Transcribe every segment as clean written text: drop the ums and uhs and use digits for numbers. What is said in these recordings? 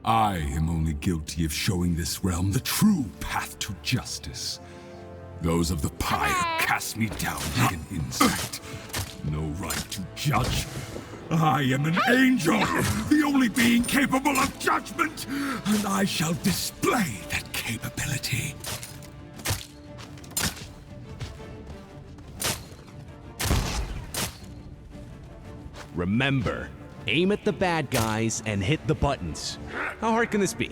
I am only guilty of showing this realm the true path to justice. Those of the Pyre cast me down like an insect. No right to judge. I am an angel, the only being capable of judgment, and I shall display that capability. Remember, aim at the bad guys and hit the buttons. How hard can this be?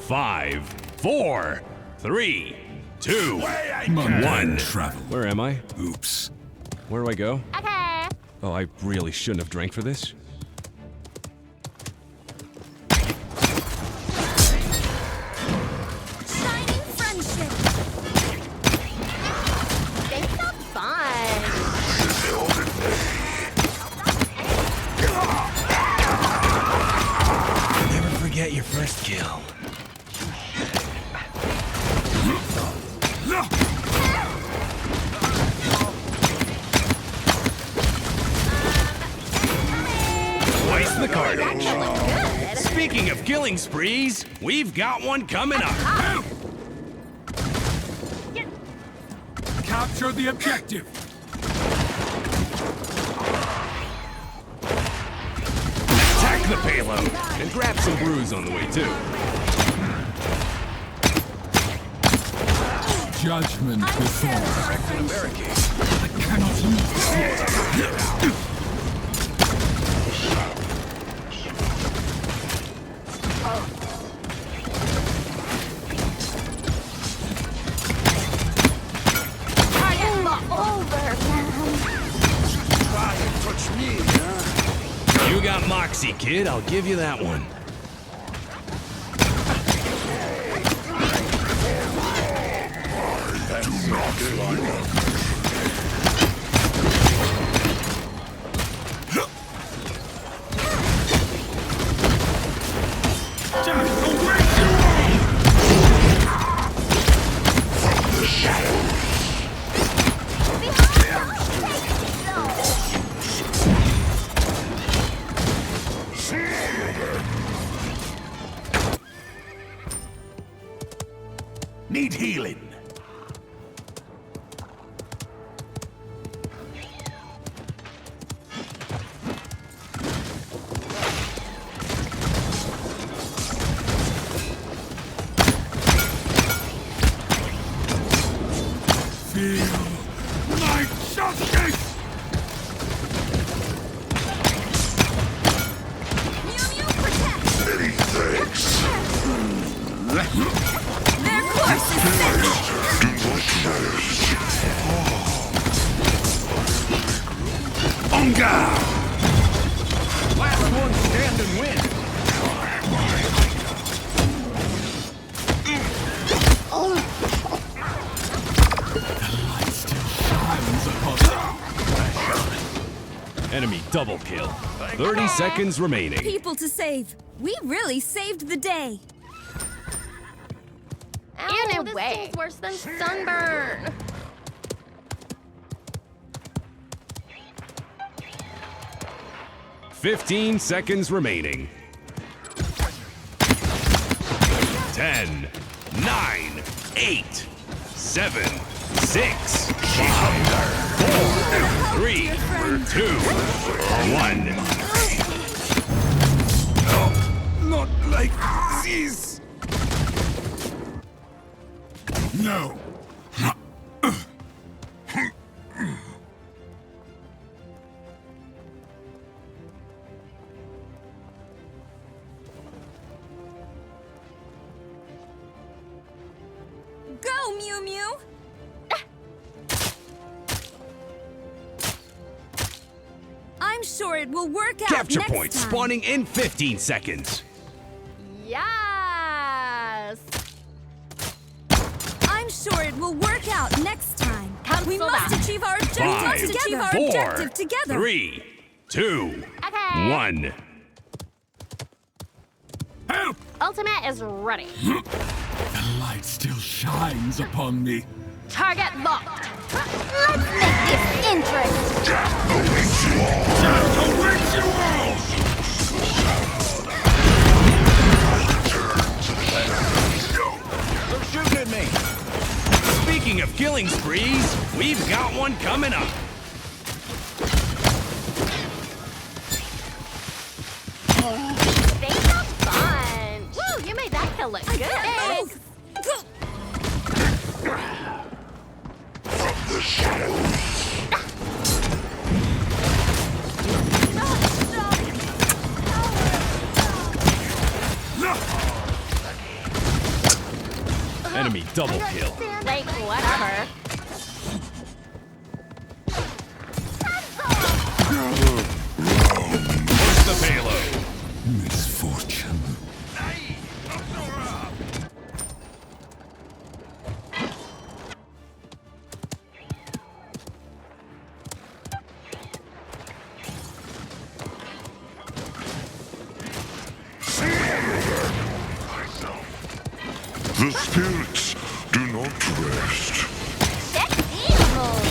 Five, four, three, two, one. Travel. Where am I? Oops. Where do I go? Okay. Oh, I really shouldn't have drank for this. Shining friendship. Think not fun. Never forget your first kill. Twice the carnage. Speaking of killing sprees, we've got one coming up. Capture the objective. Attack the payload and grab some brews on the way too. Judgment before. I cannot lose yet. You got moxie, kid. I'll give you that one. Need healing. Feel my justice! Mew Mew protect. Many thanks. Their course is set. Onga! Last one stand and win. Enemy double kill. 30 seconds remaining. People to save. We really saved the day. Ow, this thing's worse than sunburn. $15 seconds remaining. 10, 9, 8, 7, 6, 5, 4, 3, 2, 1. Not like this! No! Go, Mew Mew! I'm sure it will work out Capture next point time. spawning in 15 seconds. Yes. I'm sure it will work out next time. We Cancel must that. achieve our 5, objective 4, together. 3, 2, Okay. 1. Help! Ultimate is ready. The light still shines upon me. Target locked. Let's make this interesting. Death awaits you all! They're shooting at me. Speaking of killing sprees, we've got one coming up. Thanks a bunch. Woo, you made that kill look good. Thanks. From the shadows. Enemy double kill. Like, whatever. Push the payload. Misfortune. The spirits do not rest. Sexy animals.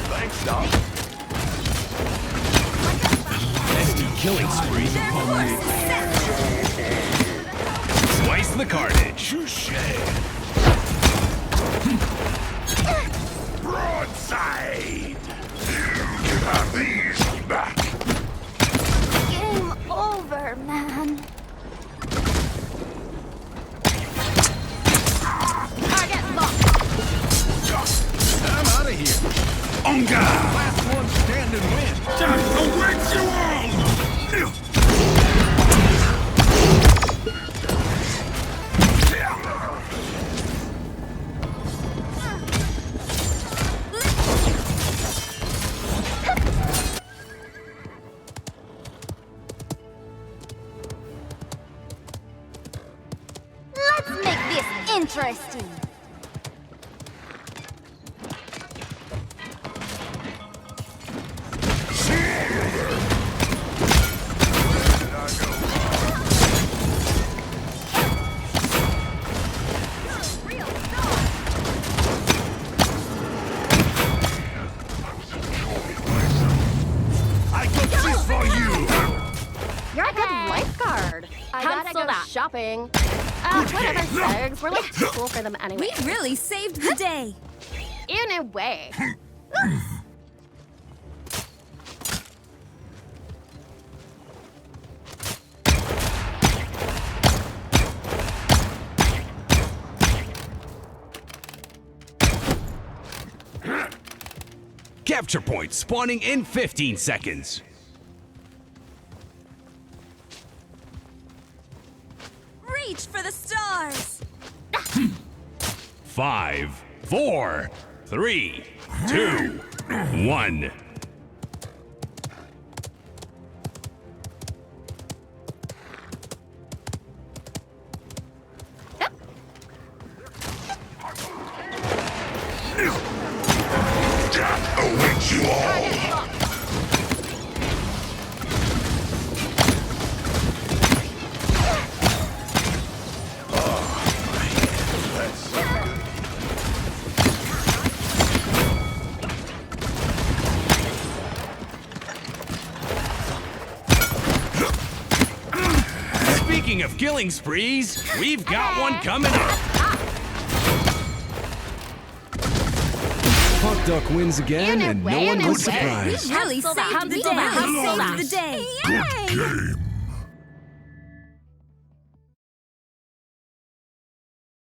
Thanks, Doc. Nasty killing spree. Their course is set. Slice the carnage. Broadside! You can have these back. Game over, man. Target locked. I'm out of here. Onga! Last one standing wins. Death awaits you all! Let's make this interesting. I got this for you. You're a good lifeguard. I gotta go shopping. Whatever, Segs. We're like too cool for them anyway. We really saved the day. In a way. Capture point spawning in 15 seconds. Reach for the stars. 5, 4, 3, 2, 1. Death awaits you all. Speaking of killing sprees, we've got one coming up. Hot Duck wins again, and no one was surprised. We really saved the day. Cancel that. Saved the day. Good game.